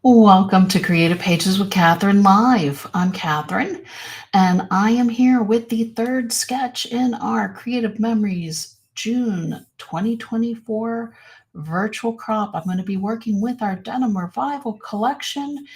Welcome to Creative Pages with Catherine Live. I'm Catherine, and I am here with the third sketch in our Creative Memories June 2024 virtual crop. I'm going to be working with our Denim Revival collection,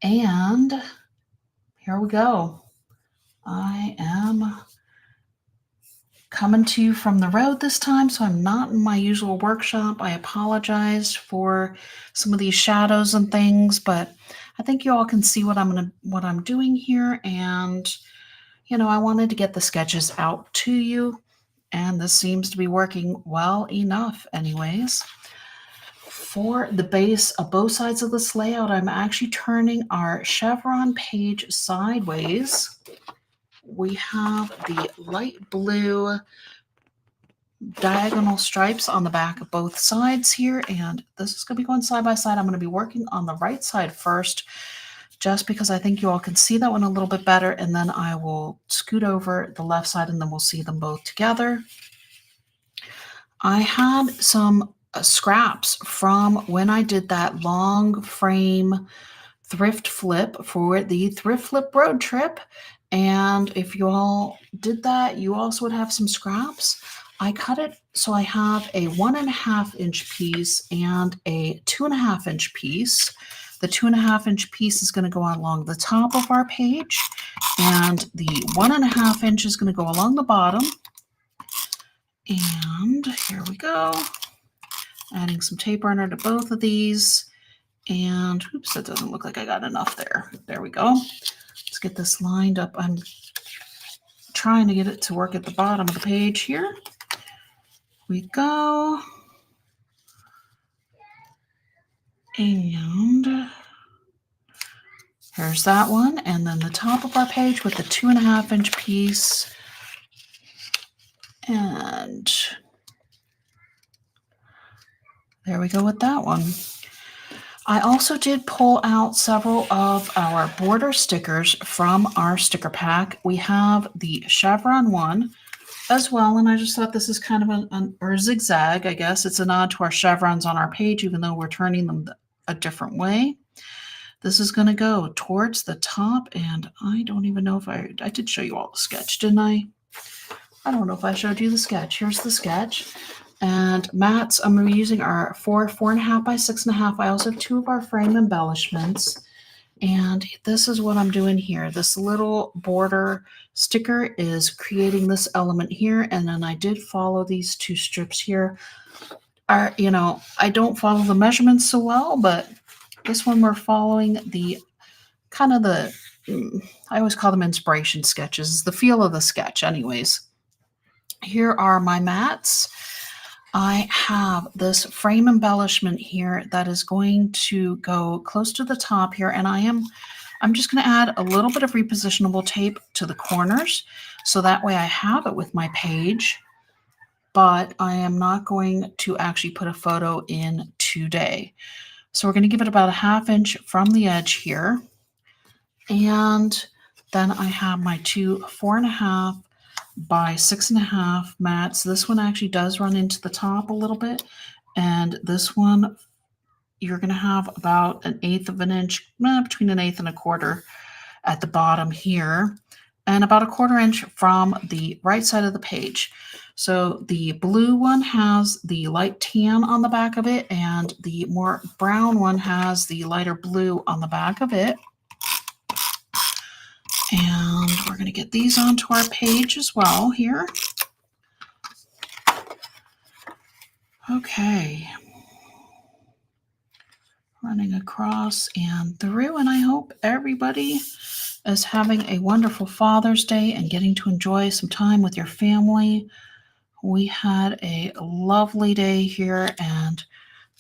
and here we go. I am coming to you from the road this time, so I'm not in my usual workshop. I apologize for some of these shadows and things, but I think you all can see what I'm doing here, and I wanted to get the sketches out to you, and this seems to be working well enough anyways. For the base of both sides of this layout, I'm actually turning our chevron page sideways. We have the light blue diagonal stripes on the back of both sides here, and this is going to be going side by side. I'm going to be working on the right side first, just because I think you all can see that one a little bit better, and then I will scoot over the left side, and then we'll see them both together. I had some scraps from when I did that long frame thrift flip for the thrift flip road trip, and if you all did that, you also would have some scraps. I cut it so I have a 1.5-inch piece and a 2.5-inch piece. The 2.5-inch piece is going to go along the top of our page, and the 1.5-inch is going to go along the bottom. And here we go. Adding some tape runner to both of these. And oops, that doesn't look like I got enough there. There we go. Let's get this lined up. I'm trying to get it to work at the bottom of the page here. We go. And here's that one. And then the top of our page with the 2.5-inch piece. And there we go with that one. I also did pull out several of our border stickers from our sticker pack. We have the chevron one as well, and I just thought this is kind of or zigzag, I guess. It's a nod to our chevrons on our page, even though we're turning them a different way. This is going to go towards the top, and I don't even know if I did show you all the sketch, didn't I? I don't know if I showed you the sketch. Here's the sketch. And mats, I'm going to be using our 4.5 by 6.5. I also have two of our frame embellishments. And this is what I'm doing here. This little border sticker is creating this element here. And then I did follow these two strips here. I don't follow the measurements so well, but this one we're following the kind of the, I always call them inspiration sketches. It's the feel of the sketch anyways. Here are my mats. I have this frame embellishment here that is going to go close to the top here, and I'm just going to add a little bit of repositionable tape to the corners, so that way I have it with my page, but I am not going to actually put a photo in today. So we're going to give it about a 1/2 inch from the edge here, and then I have my two 4.5 by 6.5 mats. This one actually does run into the top a little bit, and this one you're going to have about 1/8 of an inch, between 1/8 and 1/4 at the bottom here, and about 1/4 inch from the right side of the page. So the blue one has the light tan on the back of it, and the more brown one has the lighter blue on the back of it. And we're going to get these onto our page as well here. Okay. Running across and through, and I hope everybody is having a wonderful Father's Day and getting to enjoy some time with your family. We had a lovely day here and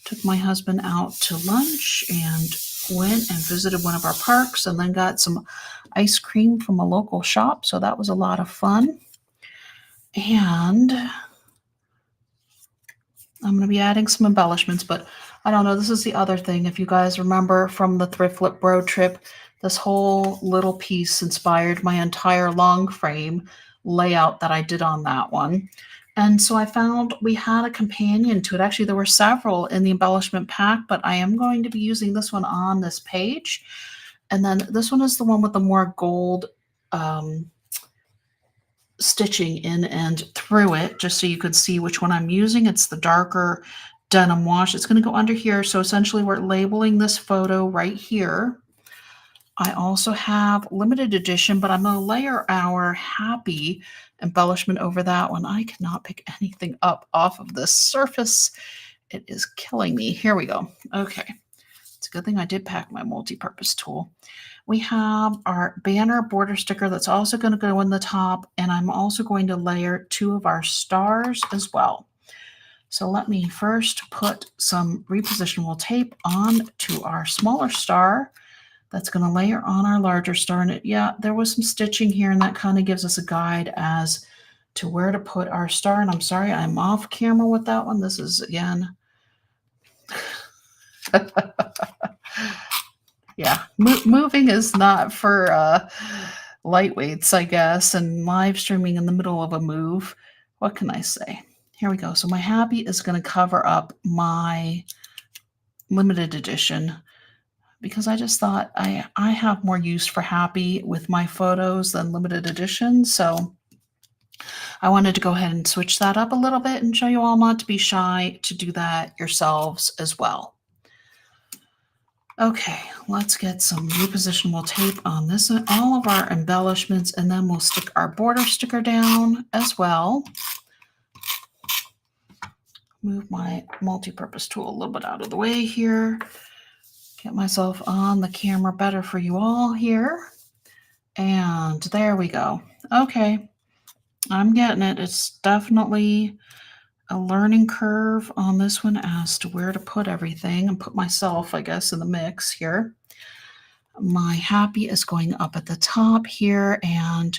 took my husband out to lunch and went and visited one of our parks and then got some ice cream from a local shop. So that was a lot of fun. And I'm going to be adding some embellishments, but I don't know. This is the other thing. If you guys remember from the thrift flip road trip, this whole little piece inspired my entire long frame layout that I did on that one. And so I found we had a companion to it. Actually, there were several in the embellishment pack, but I am going to be using this one on this page. And then this one is the one with the more gold stitching in and through it, just so you could see which one I'm using. It's the darker denim wash. It's going to go under here. So essentially we're labeling this photo right here. I also have limited edition, but I'm going to layer our happy embellishment over that one. I cannot pick anything up off of this surface. It is killing me. Here we go. Okay. It's a good thing I did pack my multi-purpose tool. We have our banner border sticker that's also going to go in the top, and I'm also going to layer 2 of our stars as well. So let me first put some repositionable tape on to our smaller star. That's going to layer on our larger star. And yeah, there was some stitching here, and that kind of gives us a guide as to where to put our star. And I'm sorry, I'm off camera with that one. This is, again, yeah, moving is not for lightweights, I guess, and live streaming in the middle of a move. What can I say? Here we go. So my happy is going to cover up my limited edition, because I just thought I have more use for happy with my photos than limited edition. So I wanted to go ahead and switch that up a little bit and show you all not to be shy to do that yourselves as well. Okay, let's get some repositionable tape on this, all of our embellishments, and then we'll stick our border sticker down as well. Move my multi-purpose tool a little bit out of the way here. Get myself on the camera better for you all here. And there we go. Okay, I'm getting it. It's definitely a learning curve on this one as to where to put everything and put myself, I guess, in the mix here. My happy is going up at the top here and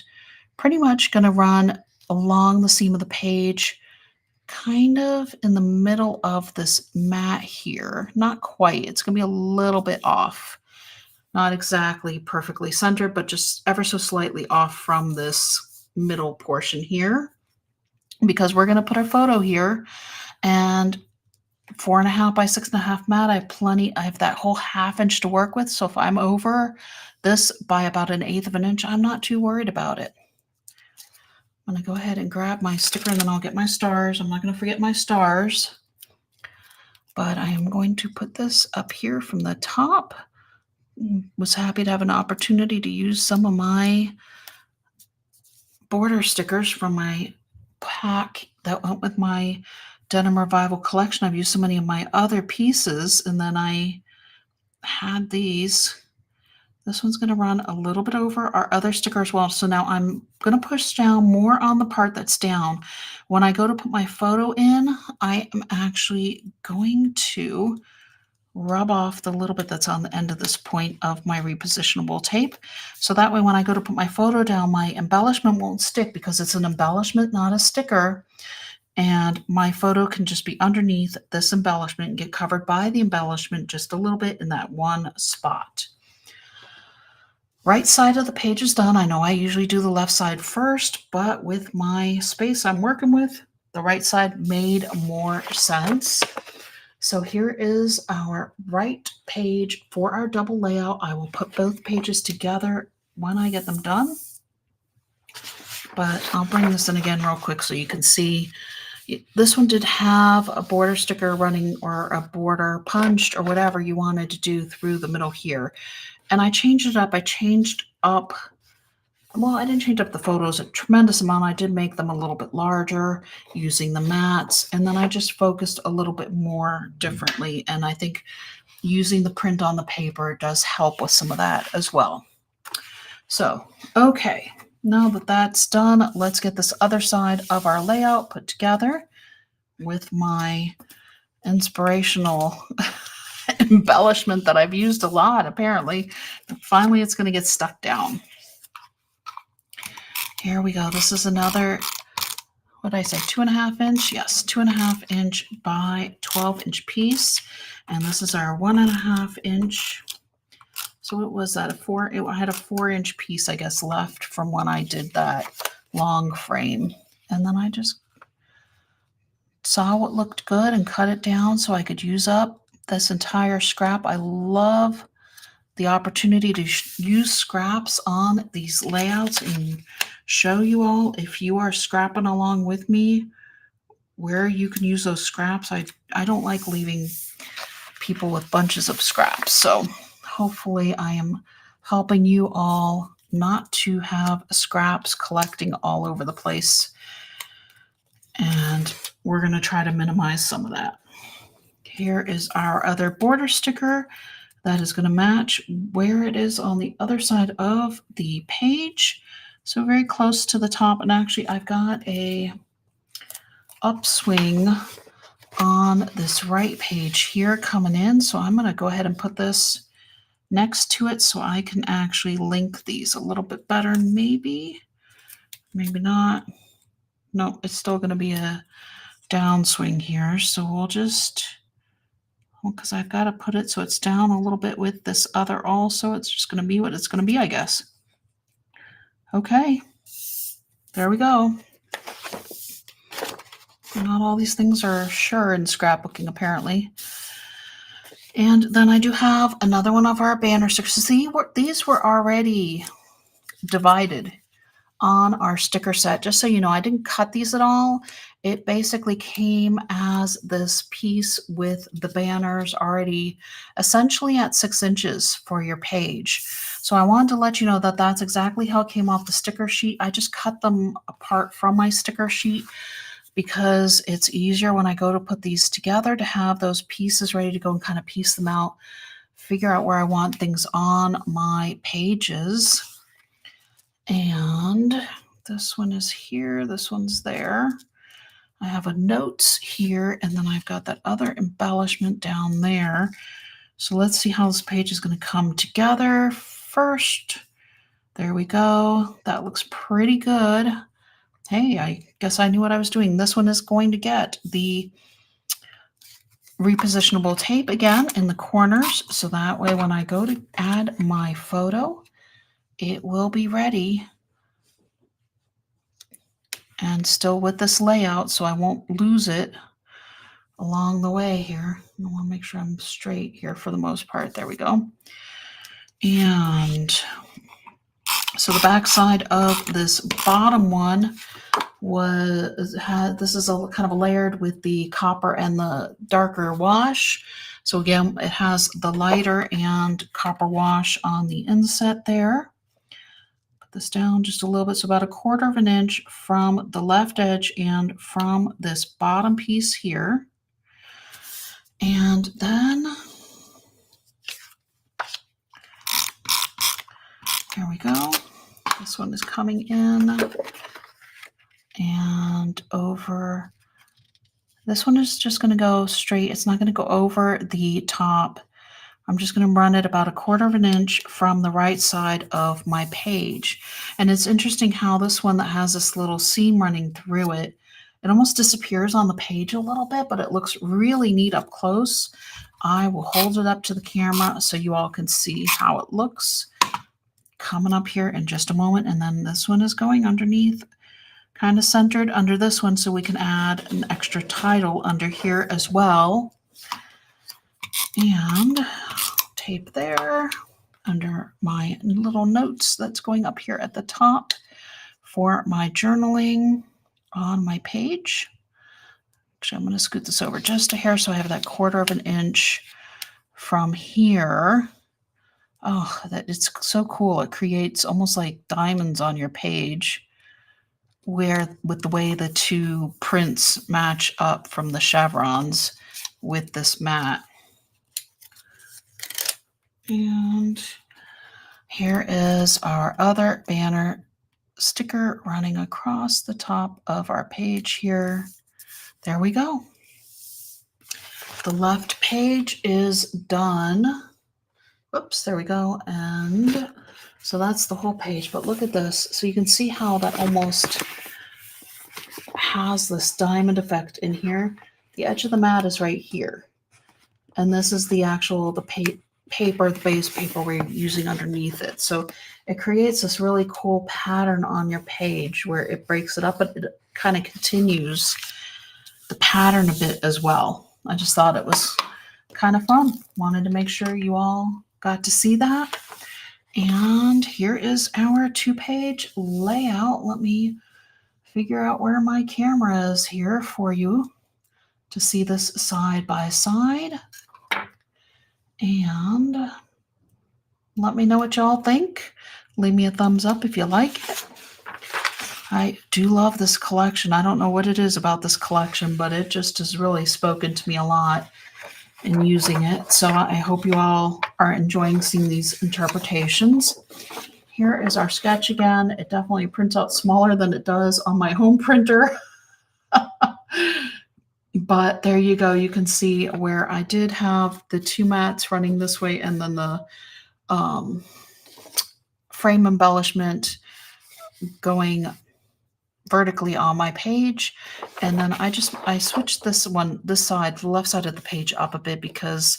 pretty much going to run along the seam of the page, kind of in the middle of this mat here. Not quite. It's going to be a little bit off. Not exactly perfectly centered, but just ever so slightly off from this middle portion here, because we're going to put our photo here. And 4.5 by 6.5 mat, I have that whole 1/2 inch to work with. So if I'm over this by about 1/8 of an inch, I'm not too worried about it. I'm going to go ahead and grab my sticker, and then I'll get my stars. I'm not going to forget my stars, but I am going to put this up here from the top. Was happy to have an opportunity to use some of my border stickers from my pack that went with my Denim Revival collection. I've used so many of my other pieces, and then I had these. This one's going to run a little bit over our other sticker as well. So now I'm going to push down more on the part that's down. When I go to put my photo in, I am actually going to rub off the little bit that's on the end of this point of my repositionable tape. So that way when I go to put my photo down, my embellishment won't stick, because it's an embellishment, not a sticker. And my photo can just be underneath this embellishment and get covered by the embellishment just a little bit in that one spot. Right side of the page is done. I know I usually do the left side first, but with my space I'm working with, the right side made more sense. So here is our right page for our double layout. I will put both pages together when I get them done. But I'll bring this in again real quick so you can see. This one did have a border sticker running, or a border punched, or whatever you wanted to do through the middle here. And I changed it up. I didn't change up the photos a tremendous amount. I did make them a little bit larger using the mats. And then I just focused a little bit more differently. And I think using the print on the paper does help with some of that as well. So, okay. Now that that's done, let's get this other side of our layout put together with my inspirational embellishment that I've used a lot, apparently. Finally, it's going to get stuck down. Here we go. This is another, what did I say, 2.5 inch? Yes, 2.5 inch by 12 inch piece. And this is our 1.5 inch. So what was that? I had a 4-inch piece, I guess, left from when I did that long frame. And then I just saw what looked good and cut it down so I could use up this entire scrap. I love the opportunity to use scraps on these layouts and show you all, if you are scrapping along with me, where you can use those scraps. I don't like leaving people with bunches of scraps. So hopefully I am helping you all not to have scraps collecting all over the place. And we're going to try to minimize some of that. Here is our other border sticker that is going to match where it is on the other side of the page. So very close to the top. And actually I've got a upswing on this right page here coming in. So I'm going to go ahead and put this next to it so I can actually link these a little bit better. Maybe not. No, it's still going to be a downswing here. So we'll just, because I've got to put it so it's down a little bit with this other also. It's just going to be what it's going to be, I guess. Okay, there we go. Not all these things are sure in scrapbooking, apparently. And then I do have another one of our banner stickers. See, these were already divided on our sticker set. Just so you know, I didn't cut these at all. It basically came as this piece with the banners already essentially at 6 inches for your page. So I wanted to let you know that that's exactly how it came off the sticker sheet. I just cut them apart from my sticker sheet because it's easier when I go to put these together to have those pieces ready to go and kind of piece them out, figure out where I want things on my pages. And this one is here, this one's there. I have a notes here, and then I've got that other embellishment down there. So let's see how this page is going to come together first. There we go. That looks pretty good. Hey, I guess I knew what I was doing. This one is going to get the repositionable tape again in the corners, so that way when I go to add my photo, it will be ready and still with this layout, so I won't lose it along the way here. I want to make sure I'm straight here for the most part. There we go. And so the back side of this bottom one this is a kind of layered with the copper and the darker wash. So again, it has the lighter and copper wash on the inset there. Put this down just a little bit, so about 1/4 of an inch from the left edge and from this bottom piece here. And then here we go. This one is coming in and over. This one is just going to go straight. It's not going to go over the top. I'm just going to run it about 1/4 of an inch from the right side of my page. And it's interesting how this one that has this little seam running through it, it almost disappears on the page a little bit, but it looks really neat up close. I will hold it up to the camera so you all can see how it looks coming up here in just a moment. And then this one is going underneath, kind of centered under this one, so we can add an extra title under here as well. And tape there under my little notes that's going up here at the top for my journaling on my page. Actually, I'm going to scoot this over just a hair so I have that 1/4 of an inch from here. Oh, that it's so cool. It creates almost like diamonds on your page with the way the two prints match up from the chevrons with this mat. And here is our other banner sticker running across the top of our page here. There we go. The left page is done. Whoops, there we go. And so that's the whole page, but look at this. So you can see how that almost has this diamond effect in here. The edge of the mat is right here. And this is the actual, the paper, the base paper we're using underneath it. So it creates this really cool pattern on your page where it breaks it up, but it kind of continues the pattern a bit as well. I just thought it was kind of fun. Wanted to make sure you all got to see that. And here is our 2-page layout. Let me figure out where my camera is here for you to see this side by side. And let me know what y'all think. Leave me a thumbs up if you like it. I do love this collection. I don't know what it is about this collection, but it just has really spoken to me a lot in using it. So I hope you all are enjoying seeing these interpretations. Here is our sketch again. It definitely prints out smaller than it does on my home printer. But there you go. You can see where I did have the 2 mats running this way and then the frame embellishment going vertically on my page. And then I switched this side, the left side of the page up a bit because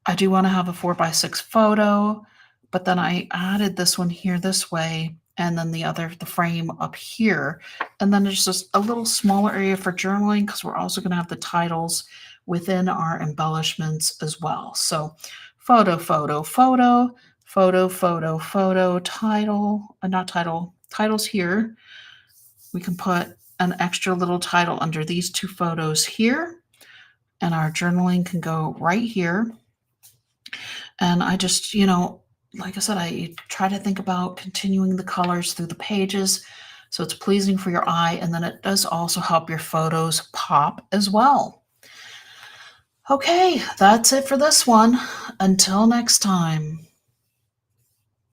I do want to have a 4x6 photo, but then I added this one here this way, and then the frame up here. And then there's just a little smaller area for journaling because we're also going to have the titles within our embellishments as well. So photo, photo, photo, photo, photo, photo, title, not title, titles here. We can put an extra little title under these 2 photos here, and our journaling can go right here. And I just, like I said, I try to think about continuing the colors through the pages so it's pleasing for your eye, and then it does also help your photos pop as well. Okay, that's it for this one. Until next time.